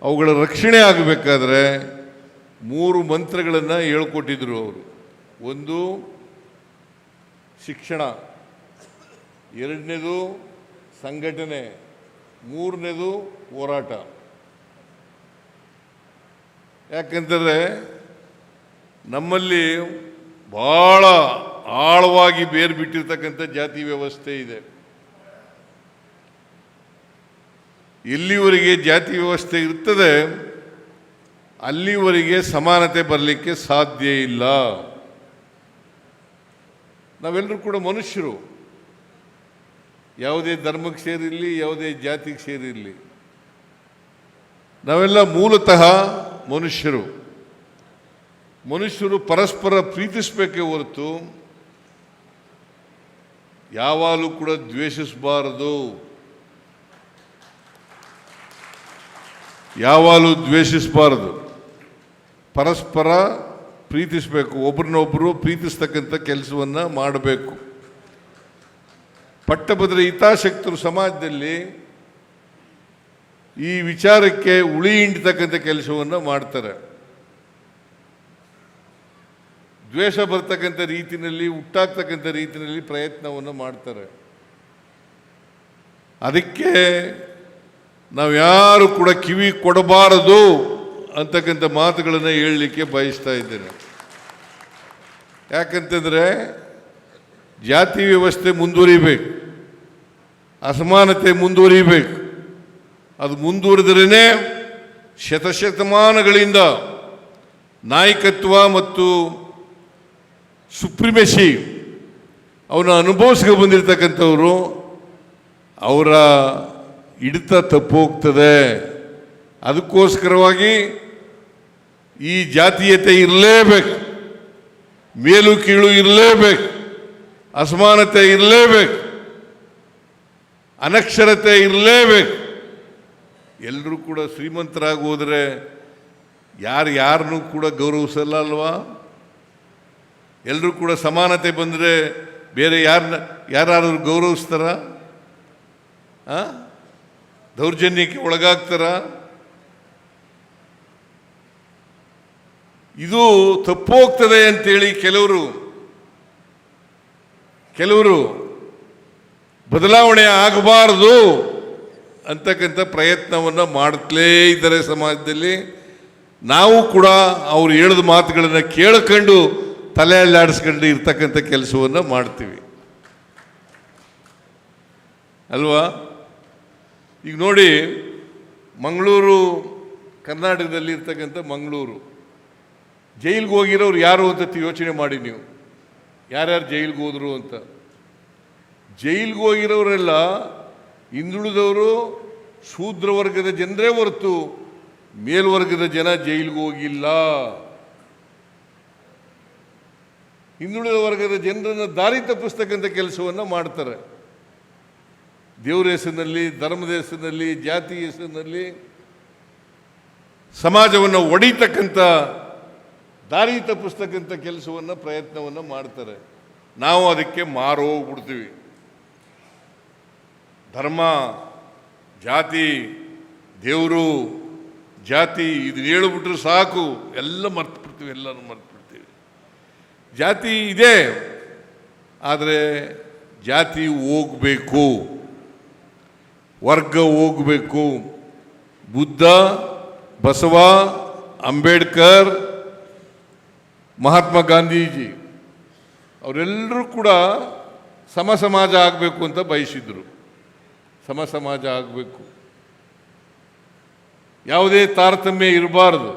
ಅವುಗಳ ರಕ್ಷಣೆ ಆಗಬೇಕಾದ್ರೆ 3 ಮಂತ್ರಗಳನ್ನು ಹೇಳ್ಕೊಟ್ಟಿದ್ರು ಅವರು. ಒಂದು ಶಿಕ್ಷಣ, ಎರಡನೇದು ಸಂಘಟನೆ, ಮೂರನೇದು ಹೋರಾಟ. ಯಾಕಂದರೆ ನಮ್ಮಲ್ಲಿ ಭಾಳ ಆಳವಾಗಿ ಬೇರು ಬಿಟ್ಟಿರ್ತಕ್ಕಂಥ ಜಾತಿ ವ್ಯವಸ್ಥೆ ಇದೆ. ಎಲ್ಲಿವರೆಗೆ ಜಾತಿ ವ್ಯವಸ್ಥೆ ಇರ್ತದೆ ಅಲ್ಲಿವರೆಗೆ ಸಮಾನತೆ ಬರಲಿಕ್ಕೆ ಸಾಧ್ಯ ಇಲ್ಲ. ನಾವೆಲ್ಲರೂ ಕೂಡ ಮನುಷ್ಯರು, ಯಾವುದೇ ಧರ್ಮಕ್ಕೆ ಸೇರಿರಲಿ, ಯಾವುದೇ ಜಾತಿಗೆ ಸೇರಿರಲಿ, ನಾವೆಲ್ಲ ಮೂಲತಃ ಮನುಷ್ಯರು. ಮನುಷ್ಯರು ಪರಸ್ಪರ ಪ್ರೀತಿಸಬೇಕೇ ಹೊರತು ಯಾವಾಗಲೂ ಕೂಡ ದ್ವೇಷಿಸಬಾರದು. ಯಾವಾಗಲೂ ದ್ವೇಷಿಸಬಾರದು, ಪರಸ್ಪರ ಪ್ರೀತಿಸಬೇಕು, ಒಬ್ರನ್ನೊಬ್ಬರು ಪ್ರೀತಿಸ್ತಕ್ಕಂಥ ಕೆಲಸವನ್ನು ಮಾಡಬೇಕು. ಪಟ್ಟಭದ್ರ ಹಿತಾಸಕ್ತರು ಸಮಾಜದಲ್ಲಿ ಈ ವಿಚಾರಕ್ಕೆ ಉಳಿ ಹಿಂಡ್ತಕ್ಕಂಥ ಕೆಲಸವನ್ನು ಮಾಡ್ತಾರೆ. ದ್ವೇಷ ಬರ್ತಕ್ಕಂಥ ರೀತಿಯಲ್ಲಿ, ಹುಟ್ಟಾಗ್ತಕ್ಕಂಥ ರೀತಿಯಲ್ಲಿ ಪ್ರಯತ್ನವನ್ನು ಮಾಡ್ತಾರೆ. ಅದಕ್ಕೆ ನಾವು ಯಾರು ಕೂಡ ಕಿವಿ ಕೊಡಬಾರದು ಅಂತಕ್ಕಂಥ ಮಾತುಗಳನ್ನು ಹೇಳಲಿಕ್ಕೆ ಬಯಸ್ತಾ ಇದ್ದೇನೆ. ಯಾಕಂತಂದರೆ ಜಾತಿ ವ್ಯವಸ್ಥೆ ಮುಂದುವರಿಬೇಕು, ಅಸಮಾನತೆ ಮುಂದುವರಿಬೇಕು. ಅದು ಮುಂದುವರೆದ್ರೇ ಶತಶತಮಾನಗಳಿಂದ ನಾಯಕತ್ವ ಮತ್ತು ಸುಪ್ರಿಮೆಸಿ ಅವನ್ನ ಅನುಭವಿಸ್ಕೊಂಡು ಬಂದಿರತಕ್ಕಂಥವರು, ಅವರ ಹಿಡಿತ ತಪ್ಪೋಗ್ತದೆ. ಅದಕ್ಕೋಸ್ಕರವಾಗಿ ಈ ಜಾತೀಯತೆ ಇರಲೇಬೇಕು, ಮೇಲು ಕೀಳು ಇರಲೇಬೇಕು, ಅಸಮಾನತೆ ಇರಲೇಬೇಕು, ಅನಕ್ಷರತೆ ಇರಲೇಬೇಕು. ಎಲ್ಲರೂ ಕೂಡ ಶ್ರೀಮಂತರಾಗಿ ಹೋದರೆ ಯಾರನ್ನೂ ಕೂಡ ಗೌರವಿಸಲ್ಲ ಅಲ್ವಾ? ಎಲ್ಲರೂ ಕೂಡ ಸಮಾನತೆ ಬಂದರೆ ಬೇರೆ ಯಾರಾದರೂ ಗೌರವಿಸ್ತಾರ? ದೌರ್ಜನ್ಯಕ್ಕೆ ಒಳಗಾಗ್ತಾರ? ಇದು ತಪ್ಪೋಗ್ತದೆ ಅಂತೇಳಿ ಕೆಲವರು ಬದಲಾವಣೆ ಆಗಬಾರದು ಅಂತಕ್ಕಂಥ ಪ್ರಯತ್ನವನ್ನು ಮಾಡ್ತಲೇ ಇದ್ದಾರೆ ಸಮಾಜದಲ್ಲಿ. ನಾವು ಕೂಡ ಅವ್ರು ಹೇಳಿದ ಮಾತುಗಳನ್ನು ಕೇಳ್ಕೊಂಡು ತಲೆ ಅಲ್ಲಾಡಿಸ್ಕೊಂಡು ಇರ್ತಕ್ಕಂಥ ಕೆಲಸವನ್ನು ಮಾಡ್ತೀವಿ ಅಲ್ವಾ? ಈಗ ನೋಡಿ, ಮಂಗಳೂರು, ಕರ್ನಾಟಕದಲ್ಲಿ ಇರ್ತಕ್ಕಂಥ ಮಂಗಳೂರು, ಜೈಲಿಗೆ ಹೋಗಿರೋರು ಯಾರು ಅಂತ ಯೋಚನೆ ಮಾಡಿ ನೀವು. ಯಾರ್ಯಾರು ಜೈಲಿಗೆ ಹೋದರು ಅಂತ. ಜೈಲಿಗೆ ಹೋಗಿರೋರೆಲ್ಲ ಹಿಂದುಳಿದವರು, ಶೂದ್ರ ವರ್ಗದ ಜನರೇ ಹೊರತು ಮೇಲ್ವರ್ಗದ ಜನ ಜೈಲಿಗೆ ಹೋಗಿಲ್ಲ. ಹಿಂದುಳಿದ ವರ್ಗದ ಜನರನ್ನು ದಾರಿ ತಪ್ಪಿಸ್ತಕ್ಕಂಥ ಕೆಲಸವನ್ನು ಮಾಡ್ತಾರೆ. ದೇವರ ಹೆಸರಿನಲ್ಲಿ, ಧರ್ಮದ ಹೆಸರಿನಲ್ಲಿ, ಜಾತಿ ಹೆಸರಿನಲ್ಲಿ ಸಮಾಜವನ್ನು ಒಡಿತಕ್ಕಂಥ, ದಾರಿ ತಪ್ಪಿಸ್ತಕ್ಕಂಥ ಕೆಲಸವನ್ನು, ಪ್ರಯತ್ನವನ್ನು ಮಾಡ್ತಾರೆ. ನಾವು ಅದಕ್ಕೆ ಮಾರೋಗ್ಬಿಡ್ತೀವಿ. ಧರ್ಮ, ಜಾತಿ, ದೇವರು, ಜಾತಿ ಇದು ಹೇಳಿಬಿಟ್ರೆ ಸಾಕು, ಎಲ್ಲ ಮರ್ತು ಎಲ್ಲರೂ ಮರ್ತು ಬಿಡ್ತೀವಿ. ಜಾತಿ ಇದೆ, ಆದರೆ ಜಾತಿ ಹೋಗಬೇಕು, ವರ್ಗ ಹೋಗಬೇಕು. ಬುದ್ಧ, ಬಸವ, ಅಂಬೇಡ್ಕರ್, ಮಹಾತ್ಮ ಗಾಂಧೀಜಿ ಅವರೆಲ್ಲರೂ ಕೂಡ ಸಮಾಜ ಆಗಬೇಕು ಅಂತ ಬಯಸಿದ್ರು. ಸಮಾಜ ಆಗಬೇಕು, ಯಾವುದೇ ತಾರತಮ್ಯ ಇರಬಾರ್ದು,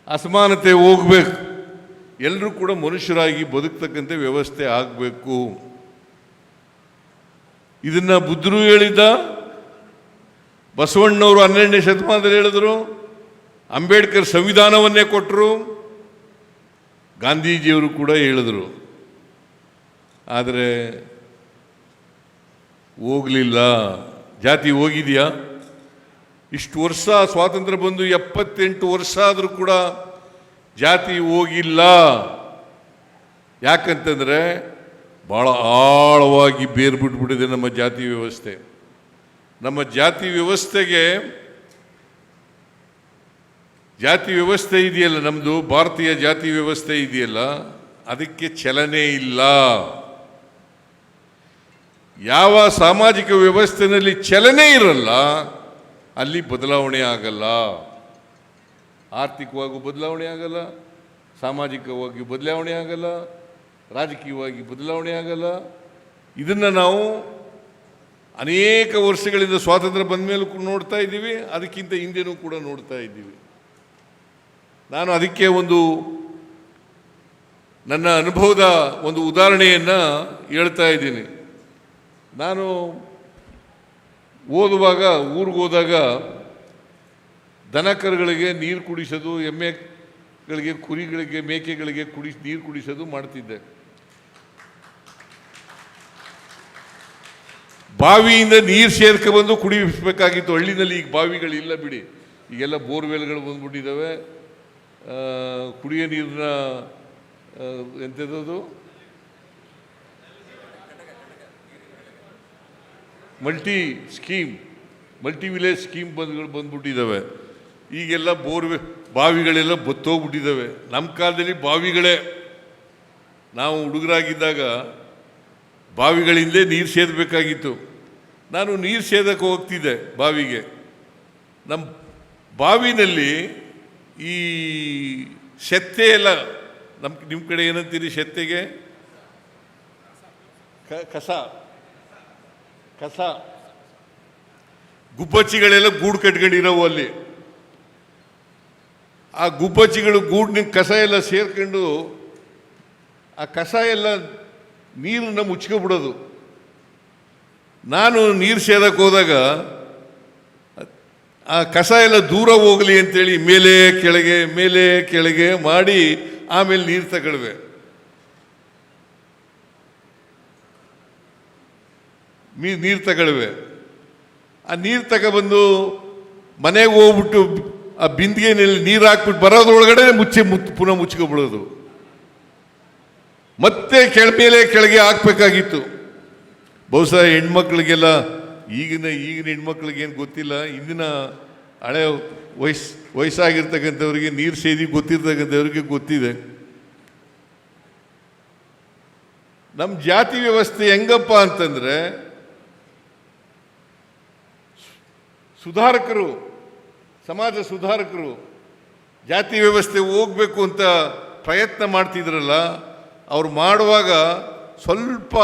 ಅಸಮಾನತೆ ಹೋಗಬೇಕು, ಎಲ್ಲರೂ ಕೂಡ ಮನುಷ್ಯರಾಗಿ ಬದುಕ್ತಕ್ಕಂಥ ವ್ಯವಸ್ಥೆ ಆಗಬೇಕು. ಇದನ್ನು ಬುದ್ಧರು ಹೇಳಿದ್ದ, ಬಸವಣ್ಣವರು 12ನೇ ಶತಮಾನದಲ್ಲಿ ಹೇಳಿದ್ರು, ಅಂಬೇಡ್ಕರ್ ಸಂವಿಧಾನವನ್ನೇ ಕೊಟ್ಟರು, ಗಾಂಧೀಜಿಯವರು ಕೂಡ ಹೇಳಿದರು. ಆದರೆ ಹೋಗಲಿಲ್ಲ. ಜಾತಿ ಹೋಗಿದೆಯಾ? ಇಷ್ಟು ವರ್ಷ ಸ್ವಾತಂತ್ರ್ಯ ಬಂದು 78 ವರ್ಷ ಆದರೂ ಕೂಡ ಜಾತಿ ಹೋಗಿಲ್ಲ. ಯಾಕಂತಂದರೆ ಭಾಳ ಆಳವಾಗಿ ಬೇರು ಬಿಟ್ಬಿಟ್ಟಿದೆ ನಮ್ಮ ಜಾತಿ ವ್ಯವಸ್ಥೆ. ನಮ್ಮ ಜಾತಿ ವ್ಯವಸ್ಥೆಗೆ ಜಾತಿ ವ್ಯವಸ್ಥೆ ಇದೆಯಲ್ಲ, ನಮ್ಮದು ಭಾರತೀಯ ಜಾತಿ ವ್ಯವಸ್ಥೆ ಇದೆಯಲ್ಲ, ಅದಕ್ಕೆ ಚಲನೆ ಇಲ್ಲ. ಯಾವ ಸಾಮಾಜಿಕ ವ್ಯವಸ್ಥೆಯಲ್ಲಿ ಚಲನೆ ಇರಲ್ಲ ಅಲ್ಲಿ ಬದಲಾವಣೆ ಆಗಲ್ಲ. ಆರ್ಥಿಕವಾಗಿ ಬದಲಾವಣೆ ಆಗಲ್ಲ, ಸಾಮಾಜಿಕವಾಗಿ ಬದಲಾವಣೆ ಆಗಲ್ಲ, ರಾಜಕೀಯವಾಗಿ ಬದಲಾವಣೆ ಆಗಲ್ಲ. ಇದನ್ನು ನಾವು ಅನೇಕ ವರ್ಷಗಳಿಂದ ಸ್ವಾತಂತ್ರ್ಯ ಬಂದ ಮೇಲೂ ಕೂಡ ನೋಡ್ತಾ ಇದ್ದೀವಿ, ಅದಕ್ಕಿಂತ ಹಿಂದೆನೂ ಕೂಡ ನೋಡ್ತಾ ಇದ್ದೀವಿ. ನಾನು ಅದಕ್ಕೆ ನನ್ನ ಅನುಭವದ ಒಂದು ಉದಾಹರಣೆಯನ್ನು ಹೇಳ್ತಾ ಇದ್ದೀನಿ. ನಾನು ಓದುವಾಗ ಊರಿಗೆ ಹೋದಾಗ ದನ ಕರುಗಳಿಗೆ ನೀರು ಕುಡಿಸೋದು, ಎಮ್ಮೆಗಳಿಗೆ, ಕುರಿಗಳಿಗೆ, ಮೇಕೆಗಳಿಗೆ ನೀರು ಕುಡಿಸೋದು ಮಾಡ್ತಿದ್ದೆ. ಬಾವಿಯಿಂದ ನೀರು ಸೇರ್ಕೊಬಂದು ಕುಡಿಸಬೇಕಾಗಿತ್ತು. ಹಳ್ಳಿನಲ್ಲಿ ಈಗ ಬಾವಿಗಳಿಲ್ಲ ಬಿಡಿ, ಈಗೆಲ್ಲ ಬೋರ್ವೆಲ್ಗಳು ಬಂದ್ಬಿಟ್ಟಿದ್ದಾವೆ. ಕುಡಿಯೋ ನೀರನ್ನ ಎಂಥದ್ದು ಮಲ್ಟಿ ವಿಲೇಜ್ ಸ್ಕೀಮ್ ಬಂದ್ಬಿಟ್ಟಿದ್ದಾವೆ. ಈಗೆಲ್ಲ ಬಾವಿಗಳೆಲ್ಲ ಬತ್ತೋಗ್ಬಿಟ್ಟಿದ್ದಾವೆ. ನಮ್ಮ ಕಾಲದಲ್ಲಿ ಬಾವಿಗಳೇ, ನಾವು ಹುಡುಗರಾಗಿದ್ದಾಗ ಬಾವಿಗಳಿಂದಲೇ ನೀರು ಸೇದಬೇಕಾಗಿತ್ತು. ನಾನು ನೀರು ಸೇದಕ್ಕೆ ಹೋಗ್ತಿದ್ದೆ ಬಾವಿಗೆ. ನಮ್ಮ ಬಾವಿನಲ್ಲಿ ಈ ಸೆತ್ತೆ ಎಲ್ಲ, ನಿಮ್ಮ ಕಡೆ ಏನಂತೀರಿ ಸೆತ್ತೆಗೆ? ಕಸ ಗುಬ್ಬಚ್ಚಿಗಳೆಲ್ಲ ಗೂಡು ಕಟ್ಕೊಂಡಿರೋವು ಅಲ್ಲಿ. ಆ ಗುಬ್ಬಚ್ಚಿಗಳು ಗೂಡಿನ ಕಸ ಎಲ್ಲ ಸೇರ್ಕೊಂಡು ಆ ಕಸ ಎಲ್ಲ ನೀರನ್ನು ಮುಚ್ಕೊಬಿಡೋದು. ನಾನು ನೀರು ಸೇದಕ್ಕೆ ಹೋದಾಗ ಆ ಕಸ ಎಲ್ಲ ದೂರ ಹೋಗಲಿ ಅಂತೇಳಿ ಮೇಲೆ ಕೆಳಗೆ ಮಾಡಿ ಆಮೇಲೆ ನೀರು ತಗೊಳ್ವೆ. ಆ ನೀರು ತಗೊಬಂದು ಮನೆಗೆ ಹೋಗ್ಬಿಟ್ಟು ಆ ಬಿಂದಿಗೆನಲ್ಲಿ ನೀರು ಹಾಕ್ಬಿಟ್ಟು ಬರೋದ್ರೊಳಗಡೆ ಪುನಃ ಮುಚ್ಕೊಬಿಡೋದು. ಮತ್ತೆ ಕೆಳಗೆ ಹಾಕ್ಬೇಕಾಗಿತ್ತು. ಬಹುಶಃ ಹೆಣ್ಮಕ್ಳಿಗೆಲ್ಲ, ಈಗಿನ ಹೆಣ್ಮಕ್ಳಿಗೇನು ಗೊತ್ತಿಲ್ಲ, ಇಂದಿನ ಹಳೆ ವಯಸ್ಸಾಗಿರ್ತಕ್ಕಂಥವ್ರಿಗೆ, ನೀರು ಸೇದಿ ಗೊತ್ತಿರ್ತಕ್ಕಂಥವ್ರಿಗೆ ಗೊತ್ತಿದೆ. ನಮ್ಮ ಜಾತಿ ವ್ಯವಸ್ಥೆ ಹೆಂಗಪ್ಪ ಅಂತಂದರೆ, ಸಮಾಜ ಸುಧಾರಕರು ಜಾತಿ ವ್ಯವಸ್ಥೆ ಹೋಗ್ಬೇಕು ಅಂತ ಪ್ರಯತ್ನ ಮಾಡ್ತಿದ್ರಲ್ಲ, ಅವ್ರು ಮಾಡುವಾಗ ಸ್ವಲ್ಪ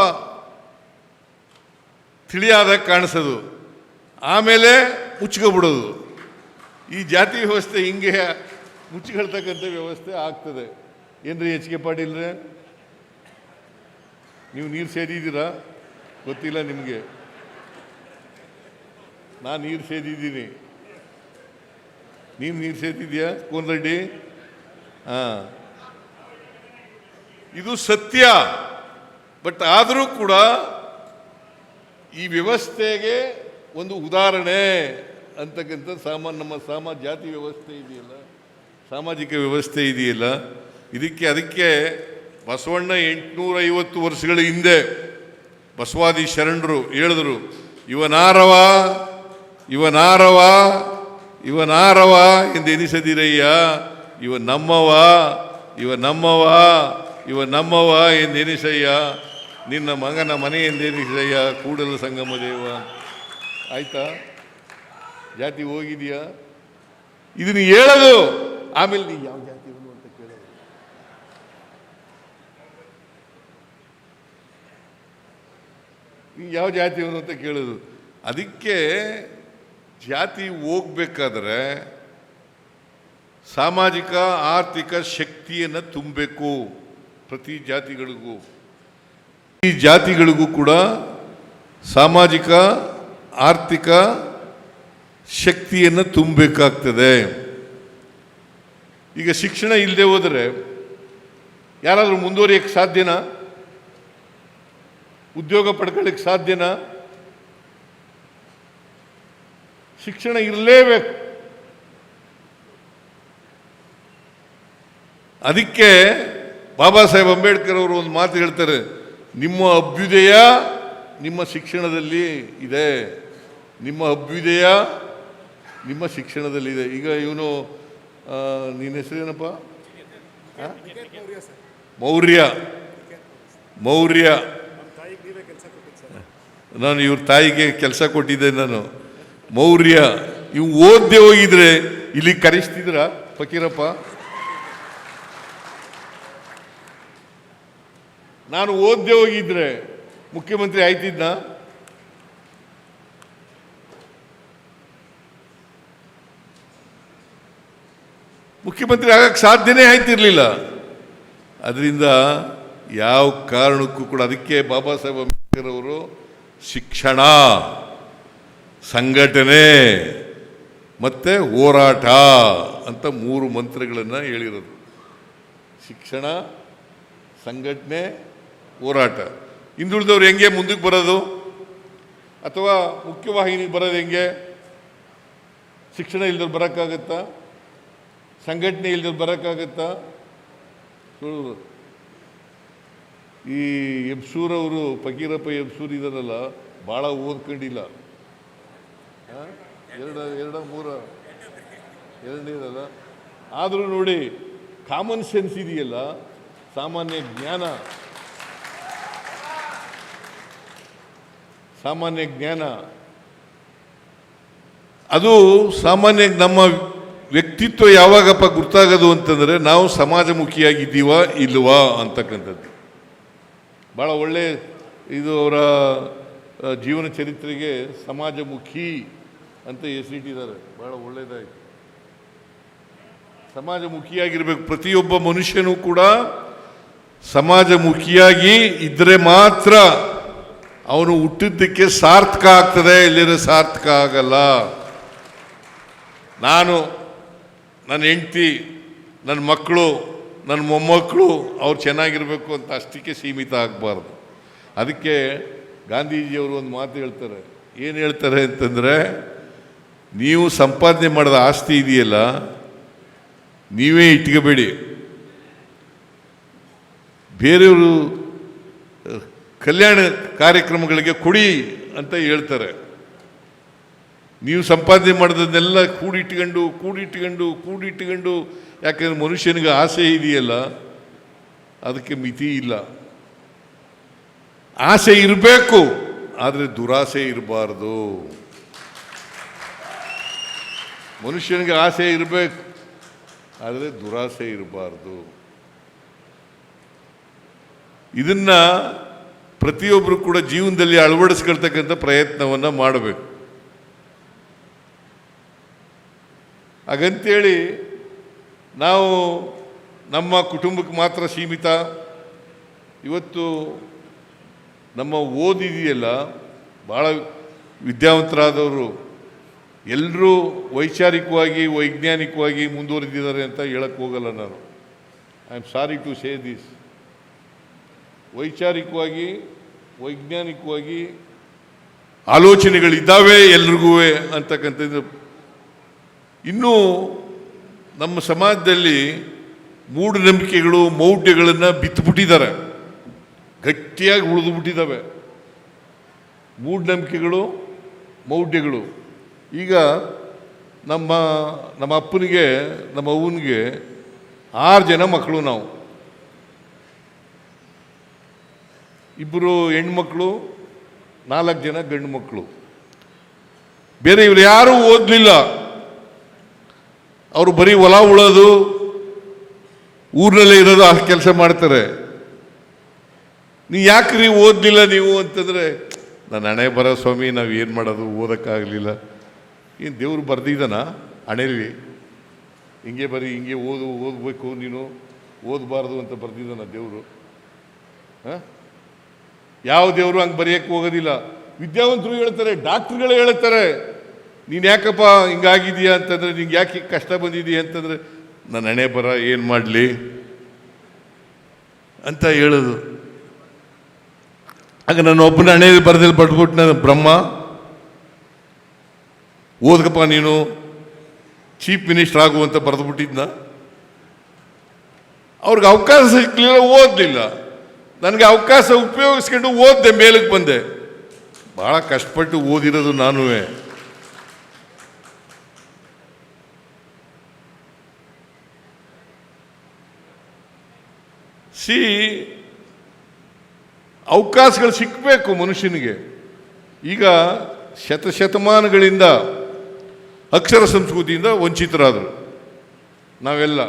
ತಿಳಿಯಾದಾಗ ಕಾಣಿಸೋದು, ಆಮೇಲೆ ಮುಚ್ಕೊಬಿಡೋದು. ಈ ಜಾತಿ ವ್ಯವಸ್ಥೆ ಹಿಂಗೆ ಮುಚ್ಚಿಕೊಳ್ತಕ್ಕಂಥ ವ್ಯವಸ್ಥೆ ಆಗ್ತದೆ. ಏನ್ರಿ ಎಚ್ ಕೆ ಪಾಟೀಲ್ರೆ, ನೀವು ನೀರು ಸೇದಿದ್ದೀರಾ? ಗೊತ್ತಿಲ್ಲ ನಿಮಗೆ. ನಾನು ನೀರು ಸೇದಿದ್ದೀನಿ. ನೀನು ನೀರು ಸೇದಿದ್ಯಾ ಕೋನರೆಡ್ಡಿ? ಹಾಂ, ಇದು ಸತ್ಯ. ಬಟ್ ಆದರೂ ಕೂಡ ಈ ವ್ಯವಸ್ಥೆಗೆ ಒಂದು ಉದಾಹರಣೆ ಅಂತಕ್ಕಂಥ ನಮ್ಮ ಜಾತಿ ವ್ಯವಸ್ಥೆ ಇದೆಯಲ್ಲ, ಸಾಮಾಜಿಕ ವ್ಯವಸ್ಥೆ ಇದೆಯಲ್ಲ, ಅದಕ್ಕೆ ಬಸವಣ್ಣ 850 ವರ್ಷಗಳ ಹಿಂದೆ ಬಸವಾದಿ ಶರಣರು ಹೇಳಿದ್ರು, ಇವನಾರವ ಎಂದೆನಿಸದಿರಯ್ಯ, ಇವ ನಮ್ಮವ ಎಂದೆನಿಸಯ್ಯ, ನಿನ್ನ ಮಗನ ಮನೆ ಎಂದೆನಿಸಯ್ಯ, ಕೂಡಲ ಸಂಗಮ ದೇವ. ಆಯ್ತಾ? ಜಾತಿ ಹೋಗಿದೆಯಾ? ಇದನ್ನು ಹೇಳೋದು, ಆಮೇಲೆ ನೀ ಯಾವ ಜಾತಿ ಅಂತ ಕೇಳೋದು. ನೀ ಯಾವ ಜಾತಿ ಅಂತ ಕೇಳೋದು. ಅದಕ್ಕೆ ಜಾತಿ ಹೋಗ್ಬೇಕಾದ್ರೆ ಸಾಮಾಜಿಕ ಆರ್ಥಿಕ ಶಕ್ತಿಯನ್ನು ತುಂಬಬೇಕು. ಪ್ರತಿ ಜಾತಿಗಳಿಗೂ, ಈ ಜಾತಿಗಳಿಗೂ ಕೂಡ ಸಾಮಾಜಿಕ ಆರ್ಥಿಕ ಶಕ್ತಿಯನ್ನು ತುಂಬಬೇಕಾಗ್ತದೆ. ಈಗ ಶಿಕ್ಷಣ ಇಲ್ಲದೆ ಹೋದರೆ ಯಾರಾದರೂ ಮುಂದುವರಿಯಕ್ಕೆ ಸಾಧ್ಯನಾ? ಉದ್ಯೋಗ ಪಡ್ಕೊಳ್ಳಿಕ್ಕೆ ಸಾಧ್ಯನಾ? ಶಿಕ್ಷಣ ಇರಲೇಬೇಕು. ಅದಕ್ಕೆ ಬಾಬಾ ಸಾಹೇಬ್ ಅಂಬೇಡ್ಕರ್ ಅವರು ಒಂದು ಮಾತು ಹೇಳ್ತಾರೆ, ನಿಮ್ಮ ಅಭ್ಯುದಯ ನಿಮ್ಮ ಶಿಕ್ಷಣದಲ್ಲಿ ಇದೆ, ನಿಮ್ಮ ಅಭ್ಯುದಯ ನಿಮ್ಮ ಶಿಕ್ಷಣದಲ್ಲಿದೆ. ಈಗ ಇವನು ನಿನ್ನ ಹೆಸರೇನಪ್ಪ? ಮೌರ್ಯ. ಮೌರ್ಯ. ನಾನು ಇವ್ರ ತಾಯಿಗೆ ಕೆಲಸ ಕೊಟ್ಟಿದ್ದೆ ನಾನು. ಮೌರ್ಯ. ಇವು ಓದ್ದೆ ಹೋಗಿದ್ರೆ ಇಲ್ಲಿ ಕರೆಸ್ತಿದ್ರ ಫಕೀರಪ್ಪ? ನಾನು ಓದ್ದೆ ಹೋಗಿದ್ರೆ ಮುಖ್ಯಮಂತ್ರಿ ಆಯ್ತಿದ್ನ? ಮುಖ್ಯಮಂತ್ರಿ ಆಗಕ್ಕೆ ಸಾಧ್ಯನೇ ಆಯ್ತಿರ್ಲಿಲ್ಲ. ಅದರಿಂದ ಯಾವ ಕಾರಣಕ್ಕೂ ಕೂಡ ಅದಕ್ಕೆ ಬಾಬಾ ಸಾಹೇಬ್ ಅಂಬೇಡ್ಕರ್ ಅವರು ಶಿಕ್ಷಣ, ಸಂಘಟನೆ ಮತ್ತು ಹೋರಾಟ ಅಂತ 3 ಮಂತ್ರಗಳನ್ನು ಹೇಳಿರೋದು. ಶಿಕ್ಷಣ, ಸಂಘಟನೆ, ಹೋರಾಟ. ಹಿಂದುಳಿದವ್ರು ಹೆಂಗೆ ಮುಂದಕ್ಕೆ ಬರೋದು ಅಥವಾ ಮುಖ್ಯವಾಹಿನಿಗೆ ಬರೋದು ಹೆಂಗೆ? ಶಿಕ್ಷಣ ಇಲ್ದವ್ರು ಬರೋಕ್ಕಾಗತ್ತಾ? ಸಂಘಟನೆ ಇಲ್ದವ್ರು ಬರೋಕ್ಕಾಗತ್ತಾ? ಈ ಎಬ್ಸೂರವರು, ಫಕೀರಪ್ಪ ಎಬ್ಸೂರ್ ಇದಾರಲ್ಲ, ಭಾಳ ಓದ್ಕೊಂಡಿಲ್ಲ. ಎರಡನೇದಲ್ಲ. ಆದರೂ ನೋಡಿ, ಕಾಮನ್ ಸೆನ್ಸ್ ಇದೆಯಲ್ಲ, ಸಾಮಾನ್ಯ ಜ್ಞಾನ, ಅದು ಸಾಮಾನ್ಯ ನಮ್ಮ ವ್ಯಕ್ತಿತ್ವ ಯಾವಾಗಪ್ಪ ಗುರ್ತಾಗೋದು ಅಂತಂದರೆ ನಾವು ಸಮಾಜಮುಖಿಯಾಗಿದ್ದೀವ ಇಲ್ವಾ ಅಂತಕ್ಕಂಥದ್ದು. ಭಾಳ ಒಳ್ಳೆ ಇದು ಅವರ ಜೀವನ ಚರಿತ್ರೆಗೆ ಸಮಾಜಮುಖಿ ಅಂತ ಹೆಸರಿಟ್ಟಿದ್ದಾರೆ. ಭಾಳ ಒಳ್ಳೆಯದಾಯಿತು. ಸಮಾಜಮುಖಿಯಾಗಿರ್ಬೇಕು. ಪ್ರತಿಯೊಬ್ಬ ಮನುಷ್ಯನೂ ಕೂಡ ಸಮಾಜಮುಖಿಯಾಗಿ ಇದ್ದರೆ ಮಾತ್ರ ಅವನು ಹುಟ್ಟಿದ್ದಕ್ಕೆ ಸಾರ್ಥಕ ಆಗ್ತದೆ, ಇಲ್ಲದ್ರೆ ಸಾರ್ಥಕ ಆಗಲ್ಲ. ನಾನು, ನನ್ನ ಹೆಂಡತಿ, ನನ್ನ ಮಕ್ಕಳು, ನನ್ನ ಮೊಮ್ಮಕ್ಕಳು ಅವ್ರು ಚೆನ್ನಾಗಿರಬೇಕು ಅಂತ ಅಷ್ಟಕ್ಕೆ ಸೀಮಿತ ಆಗಬಾರ್ದು. ಅದಕ್ಕೆ ಗಾಂಧೀಜಿಯವರು ಒಂದು ಮಾತು ಹೇಳ್ತಾರೆ. ಏನು ಹೇಳ್ತಾರೆ ಅಂತಂದರೆ, ನೀವು ಸಂಪಾದನೆ ಮಾಡಿದ ಆಸ್ತಿ ಇದೆಯಲ್ಲ, ನೀವೇ ಇಟ್ಕೋಬೇಡಿ, ಬೇರೆಯವರು ಕಲ್ಯಾಣ ಕಾರ್ಯಕ್ರಮಗಳಿಗೆ ಕೊಡಿ ಅಂತ ಹೇಳ್ತಾರೆ. ನೀವು ಸಂಪಾದನೆ ಮಾಡೋದನ್ನೆಲ್ಲ ಕೂಡಿಟ್ಕೊಂಡು ಯಾಕೆಂದ್ರೆ ಮನುಷ್ಯನಿಗೆ ಆಸೆ ಇದೆಯಲ್ಲ, ಅದಕ್ಕೆ ಮಿತಿ ಇಲ್ಲ. ಆಸೆ ಇರಬೇಕು, ಆದರೆ ದುರಾಸೆ ಇರಬಾರ್ದು. ಮನುಷ್ಯನಿಗೆ ಆಸೆ ಇರಬೇಕು, ಆದರೆ ದುರಾಸೆ ಇರಬಾರ್ದು. ಇದನ್ನ ಪ್ರತಿಯೊಬ್ಬರು ಕೂಡ ಜೀವನದಲ್ಲಿ ಅಳವಡಿಸ್ಕೊಳ್ತಕ್ಕಂಥ ಪ್ರಯತ್ನವನ್ನು ಮಾಡಬೇಕು. ಹಾಗಂತೇಳಿ ನಾವು ನಮ್ಮ ಕುಟುಂಬಕ್ಕೆ ಮಾತ್ರ ಸೀಮಿತ. ಇವತ್ತು ನಮ್ಮ ಓದಿದೆಯಲ್ಲ, ಭಾಳ ವಿದ್ಯಾವಂತರಾದವರು ಎಲ್ಲರೂ ವೈಚಾರಿಕವಾಗಿ ವೈಜ್ಞಾನಿಕವಾಗಿ ಮುಂದುವರೆದಿದ್ದಾರೆ ಅಂತ ಹೇಳಕ್ಕೆ ಹೋಗಲ್ಲ ನಾನು. I am sorry to say this. ವೈಚಾರಿಕವಾಗಿ ವೈಜ್ಞಾನಿಕವಾಗಿ ಆಲೋಚನೆಗಳಿದ್ದಾವೆ ಎಲ್ರಿಗೂ ಅಂತಕ್ಕಂಥದ್ದು. ಇನ್ನೂ ನಮ್ಮ ಸಮಾಜದಲ್ಲಿ ಮೂಢನಂಬಿಕೆಗಳು, ಮೌಢ್ಯಗಳನ್ನು ಬಿತ್ತುಬಿಟ್ಟಿದ್ದಾರೆ, ಗಟ್ಟಿಯಾಗಿ ಉಳಿದುಬಿಟ್ಟಿದ್ದಾವೆ ಮೂಢನಂಬಿಕೆಗಳು, ಮೌಢ್ಯಗಳು. ಈಗ ನಮ್ಮ ಅಪ್ಪನಿಗೆ, ನಮ್ಮ ಅವ್ವನಿಗೆ 6 ಜನ ಮಕ್ಕಳು. ನಾವು 2 ಹೆಣ್ಮಕ್ಳು, 4 ಜನ ಗಂಡು ಮಕ್ಕಳು. ಬೇರೆ ಇವರು ಯಾರೂ ಓದಲಿಲ್ಲ. ಅವರು ಬರೀ ಹೊಲ ಉಳೋದು, ಊರಿನಲ್ಲೇ ಇರೋದು, ಆ ಕೆಲಸ ಮಾಡ್ತಾರೆ. ಯಾಕ್ರಿ ಓದಲಿಲ್ಲ ನೀವು ಅಂತಂದರೆ, ನನ್ನ ಹಣೆ ಬರೋ ಸ್ವಾಮಿ, ನಾವು ಏನು ಮಾಡೋದು, ಓದೋಕ್ಕಾಗಲಿಲ್ಲ. ಏನು ದೇವ್ರು ಬರ್ದಿದ್ದಾನ ಹಣೆಯಲ್ಲಿ? ಹಿಂಗೆ ಬರೀ ಹಿಂಗೆ ಓದಬೇಕು, ನೀನು ಓದಬಾರ್ದು ಅಂತ ಬರ್ದಿದ್ದಾನ ದೇವರು? ಯಾವ ದೇವರು ಹಂಗೆ ಬರೆಯೋಕ್ಕೆ ಹೋಗೋದಿಲ್ಲ. ವಿದ್ಯಾವಂತರು ಹೇಳ್ತಾರೆ, ಡಾಕ್ಟ್ರುಗಳೇ ಹೇಳ್ತಾರೆ, ನೀನು ಯಾಕಪ್ಪ ಹಿಂಗಾಗಿದೆಯಾ ಅಂತಂದರೆ, ನಿಂಗೆ ಯಾಕೆ ಕಷ್ಟ ಬಂದಿದೆಯಾ ಅಂತಂದರೆ, ನನ್ನ ಹಣೆ ಬರ ಏನು ಮಾಡಲಿ ಅಂತ ಹೇಳೋದು. ಆಗ ನನ್ನ ಒಬ್ಬನ ಹಣೆಯಲ್ಲಿ ಬರದಲ್ಲಿ ಬಡ್ಬಿಟ್ಟು ನಾನು, ಬ್ರಹ್ಮ ಓದಕಪ್ಪ ನೀನು, ಚೀಫ್ ಮಿನಿಸ್ಟರ್ ಆಗುವಂತ ಬರೆದುಬಿಟ್ಟಿದ್ನ. ಅವ್ರಿಗೆ ಅವಕಾಶ ಸಿಕ್ಕಲಿಲ್ಲ, ಓದಲಿಲ್ಲ. ನನಗೆ ಅವಕಾಶ ಉಪಯೋಗಿಸ್ಕೊಂಡು ಓದಿದೆ, ಮೇಲಕ್ಕೆ ಬಂದೆ. ಭಾಳ ಕಷ್ಟಪಟ್ಟು ಓದಿರೋದು ನಾನುವೇ. ಅವಕಾಶಗಳು ಸಿಕ್ಕಬೇಕು ಮನುಷ್ಯನಿಗೆ. ಈಗ ಶತಮಾನಗಳಿಂದ ಅಕ್ಷರ ಸಂಸ್ಕೃತಿಯಿಂದ ವಂಚಿತರಾದರು ನಾವೆಲ್ಲ.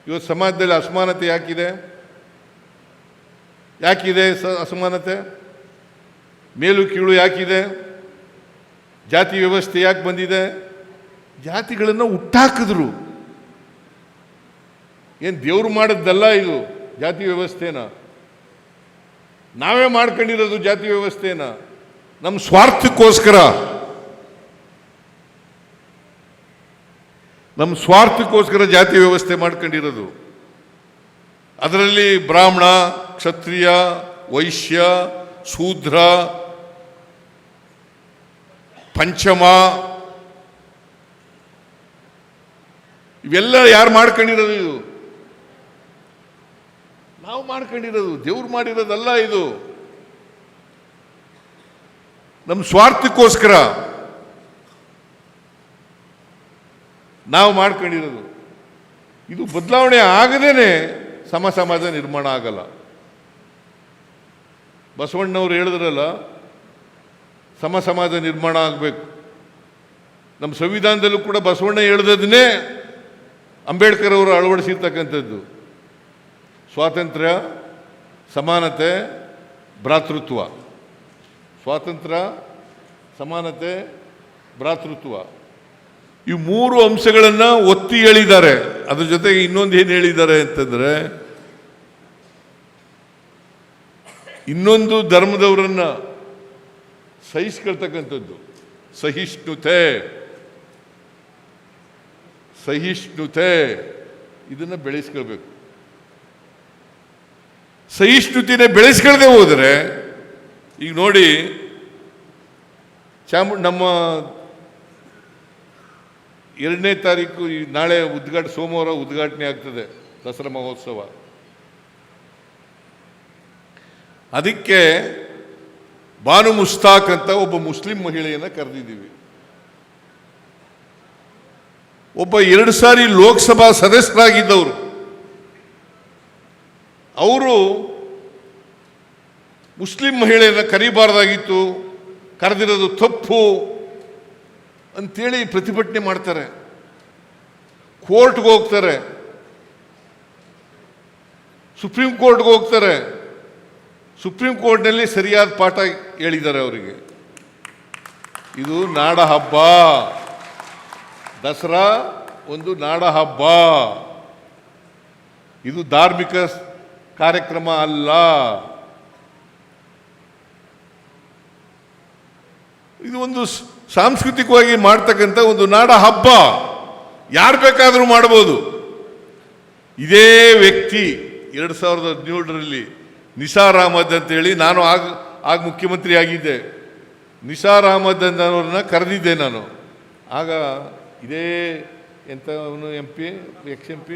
ಇವತ್ತು ಸಮಾಜದಲ್ಲಿ ಅಸಮಾನತೆ ಯಾಕಿದೆ? ಅಸಮಾನತೆ? ಮೇಲು ಕೀಳು ಯಾಕಿದೆ? ಜಾತಿ ವ್ಯವಸ್ಥೆ ಯಾಕೆ ಬಂದಿದೆ? ಜಾತಿಗಳನ್ನು ಹುಟ್ಟಾಕಿದ್ರು. ಏನು ದೇವರು ಮಾಡಿದ್ದಲ್ಲ ಇದು ಜಾತಿ ವ್ಯವಸ್ಥೆನ, ನಾವೇ ಮಾಡ್ಕೊಂಡಿರೋದು ಜಾತಿ ವ್ಯವಸ್ಥೆನ. ನಮ್ಮ ಸ್ವಾರ್ಥಕ್ಕೋಸ್ಕರ ಜಾತಿ ವ್ಯವಸ್ಥೆ ಮಾಡ್ಕೊಂಡಿರೋದು. ಅದರಲ್ಲಿ ಬ್ರಾಹ್ಮಣ, ಕ್ಷತ್ರಿಯ, ವೈಶ್ಯ, ಶೂದ್ರ, ಪಂಚಮ ಇವೆಲ್ಲ ಯಾರು ಮಾಡ್ಕೊಂಡಿರೋದು? ಇದು ನಾವು ಮಾಡ್ಕೊಂಡಿರೋದು, ದೇವ್ರು ಮಾಡಿರೋದಲ್ಲ ಇದು. ನಮ್ಮ ಸ್ವಾರ್ಥಕ್ಕೋಸ್ಕರ ನಾವು ಮಾಡ್ಕೊಂಡಿರೋದು. ಇದು ಬದಲಾವಣೆ ಆಗದೇನೆ ಸಮಾಜ ನಿರ್ಮಾಣ ಆಗಲ್ಲ. ಬಸವಣ್ಣವ್ರು ಹೇಳಿದ್ರಲ್ಲ, ಸಮಾಜ ನಿರ್ಮಾಣ ಆಗಬೇಕು. ನಮ್ಮ ಸಂವಿಧಾನದಲ್ಲೂ ಕೂಡ ಬಸವಣ್ಣ ಹೇಳಿದನ್ನೇ ಅಂಬೇಡ್ಕರ್ ಅವರು ಅಳವಡಿಸಿರ್ತಕ್ಕಂಥದ್ದು. ಸ್ವಾತಂತ್ರ್ಯ, ಸಮಾನತೆ, ಭ್ರಾತೃತ್ವ. ಸ್ವಾತಂತ್ರ್ಯ, ಸಮಾನತೆ, ಭ್ರಾತೃತ್ವ ಈ ಮೂರು ಅಂಶಗಳನ್ನು ಒತ್ತಿ ಹೇಳಿದ್ದಾರೆ. ಅದ್ರ ಜೊತೆಗೆ ಇನ್ನೊಂದು ಏನು ಹೇಳಿದ್ದಾರೆ ಅಂತಂದ್ರೆ, ಇನ್ನೊಂದು ಧರ್ಮದವರನ್ನ ಸಹಿಸ್ಕೊಳ್ತಕ್ಕಂಥದ್ದು. ಸಹಿಷ್ಣುತೆ ಇದನ್ನು ಬೆಳೆಸ್ಕೊಳ್ಬೇಕು. ಸಹಿಷ್ಣುತೆನೇ ಬೆಳೆಸ್ಕೊಳ್ಳದೆ ಹೋದರೆ, ಈಗ ನೋಡಿ ನಮ್ಮ 2ನೇ ತಾರೀಕು ನಾಳೆ ಸೋಮವಾರ ಉದ್ಘಾಟನೆ ಆಗ್ತದೆ ದಸರಾ ಮಹೋತ್ಸವ. ಅದಕ್ಕೆ ಬಾನು ಮುಸ್ತಾಕ್ ಅಂತ ಒಬ್ಬ ಮುಸ್ಲಿಂ ಮಹಿಳೆಯನ್ನು ಕರೆದಿದ್ದೀವಿ. ಒಬ್ಬ 2 ಸಾರಿ ಲೋಕಸಭಾ ಸದಸ್ಯರಾಗಿದ್ದವರು. ಅವರು ಮುಸ್ಲಿಂ ಮಹಿಳೆಯನ್ನು ಕರೀಬಾರ್ದಾಗಿತ್ತು, ಕರೆದಿರೋದು ತಪ್ಪು ಅಂತೇಳಿ ಪ್ರತಿಭಟನೆ ಮಾಡ್ತಾರೆ. ಕೋರ್ಟ್ಗೆ ಹೋಗ್ತಾರೆ, ಸುಪ್ರೀಂ ಕೋರ್ಟ್ಗೆ ಹೋಗ್ತಾರೆ. ಸುಪ್ರೀಂ ಕೋರ್ಟ್ನಲ್ಲಿ ಸರಿಯಾದ ಪಾಠ ಹೇಳಿದ್ದಾರೆ ಅವರಿಗೆ. ಇದು ನಾಡ ಹಬ್ಬ, ದಸರಾ ಒಂದು ನಾಡ ಹಬ್ಬ, ಇದು ಧಾರ್ಮಿಕ ಕಾರ್ಯಕ್ರಮ ಅಲ್ಲ. ಇದು ಒಂದು ಸಾಂಸ್ಕೃತಿಕವಾಗಿ ಮಾಡ್ತಕ್ಕಂಥ ಒಂದು ನಾಡ ಹಬ್ಬ, ಯಾರು ಬೇಕಾದರೂ ಮಾಡಬಹುದು. ಇದೇ ವ್ಯಕ್ತಿ 2017ರಲ್ಲಿ ನಿಸಾರ್ ಅಹಮದ್ ಅಂತೇಳಿ, ನಾನು ಆಗ ಮುಖ್ಯಮಂತ್ರಿ ಆಗಿದ್ದೆ. ನಿಸಾರ್ ಅಹಮದ್ ಅನ್ನೋರನ್ನ ಕರೆದಿದ್ದೆ ನಾನು. ಆಗ ಇದೇ ಎಂಥವನು MP ex-MP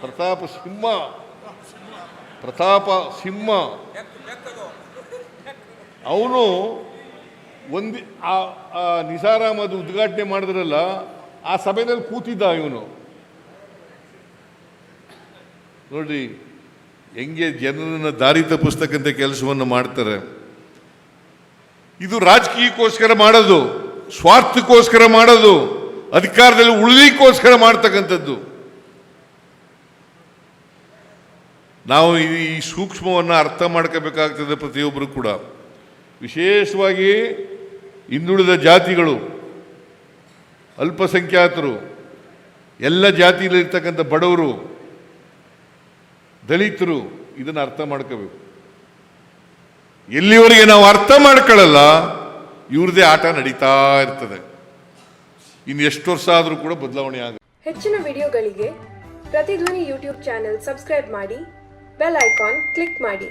ಪ್ರತಾಪ ಸಿಂಹ ಅವನು ನಿಸಾರ್ ಅಹಮದ್ ಉದ್ಘಾಟನೆ ಮಾಡಿದ್ರಲ್ಲ, ಆ ಸಭೆಯಲ್ಲಿ ಕೂತಿದ್ದ ಇವನು. ನೋಡಿ ಹೆಂಗೆ ಜನರನ್ನು ದಾರಿ ತಪ್ಪಿಸ್ತಕ್ಕಂಥ ಕೆಲಸವನ್ನು ಮಾಡ್ತಾರೆ. ಇದು ರಾಜಕೀಯಕ್ಕೋಸ್ಕರ ಮಾಡೋದು, ಸ್ವಾರ್ಥಕ್ಕೋಸ್ಕರ ಮಾಡೋದು, ಅಧಿಕಾರದಲ್ಲಿ ಉಳಿಲಿಕ್ಕೋಸ್ಕರ ಮಾಡ್ತಕ್ಕಂಥದ್ದು. ನಾವು ಈ ಸೂಕ್ಷ್ಮವನ್ನು ಅರ್ಥ ಮಾಡ್ಕೋಬೇಕಾಗ್ತದೆ ಪ್ರತಿಯೊಬ್ಬರು ಕೂಡ. ವಿಶೇಷವಾಗಿ ಹಿಂದುಳಿದ ಜಾತಿಗಳು, ಅಲ್ಪಸಂಖ್ಯಾತರು, ಎಲ್ಲ ಜಾತಿಯಲ್ಲಿರ್ತಕ್ಕಂಥ ಬಡವರು, ದಲಿತರು ಇದನ್ನು ಅರ್ಥ ಮಾಡ್ಕೋಬೇಕು. ಎಲ್ಲಿವರೆಗೆ ನಾವು ಅರ್ಥ ಮಾಡ್ಕೊಳ್ಳಲ್ಲ, ಇವ್ರದೇ ಆಟ ನಡೀತಾ ಇರ್ತದೆ. ಇನ್ನು ಎಷ್ಟು ವರ್ಷ ಆದರೂ ಕೂಡ ಬದಲಾವಣೆ ಆಗುತ್ತೆ. ಹೆಚ್ಚಿನ ವಿಡಿಯೋಗಳಿಗೆ ಪ್ರತಿಧ್ವನಿ ಯೂಟ್ಯೂಬ್ ಚಾನೆಲ್ ಸಬ್ಸ್ಕ್ರೈಬ್ ಮಾಡಿ, ಬೆಲ್ ಐಕಾನ್ ಕ್ಲಿಕ್ ಮಾಡಿ.